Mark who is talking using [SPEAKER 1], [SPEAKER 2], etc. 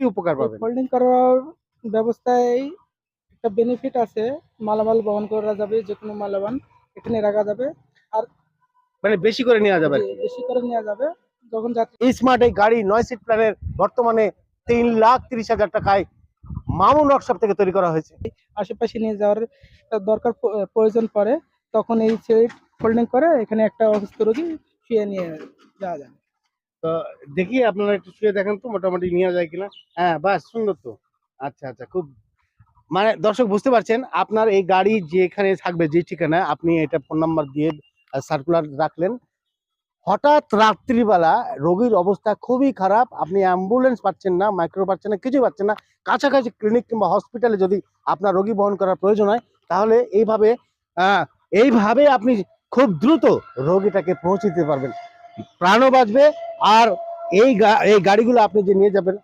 [SPEAKER 1] কি উপকার পাবেন?
[SPEAKER 2] ফোল্ডিং করার ব্যবস্থায় একটা বেনিফিট আছে, মালামাল বহন করা যাবে, যে কোনো মালামাল এখানে রাখা যাবে। আর
[SPEAKER 1] মানে বেশি করে নেওয়া যাবে
[SPEAKER 2] যে
[SPEAKER 1] আর কি।
[SPEAKER 2] বেশি করে নেওয়া যাবে যখন যাত্রী।
[SPEAKER 1] এই স্মার্ট এই গাড়ি 9 সিট প্ল্যানের বর্তমানে 3,30,000 টাকায় মামুন ওয়ার্কশপ থেকে তৈরি করা হয়েছে।
[SPEAKER 2] আশেপাশে নিয়ে যাওয়ার দরকার প্রয়োজন পড়ে, তখন এই সিট ফোল্ডিং করে এখানে একটা অসুস্থ রোগী শুয়ে নিয়ে যাওয়া যায়।
[SPEAKER 1] তো দেখি আপনারা একটু শুয়ে দেখেন তো মোটামুটি নেওয়া যায় কিনা। হ্যাঁ, বাস সুন্দর তো। আচ্ছা, আচ্ছা, খুব মানে দর্শক বুঝতে পারছেন, আপনার এই গাড়ি যেখানে থাকবে যে ঠিকানায় আপনি এটা ফোন নাম্বার দিয়ে সার্কুলার রাখলেন। হঠাৎ রাত্রিবেলা রোগীর অবস্থা খুবই খারাপ, আপনি অ্যাম্বুলেন্স পাচ্ছেন না, মাইক্রো পাচ্ছেন না, কিছুই পাচ্ছেন না, কাছাকাছি ক্লিনিক কিংবা হসপিটালে যদি আপনার রোগী বহন করার প্রয়োজন হয়, তাহলে এইভাবে আপনি খুব দ্রুত রোগীটাকে পৌঁছে দিতে পারবেন, প্রাণও বাঁচবে। আর এই গাড়িগুলো আপনি যে নিয়ে যাবেন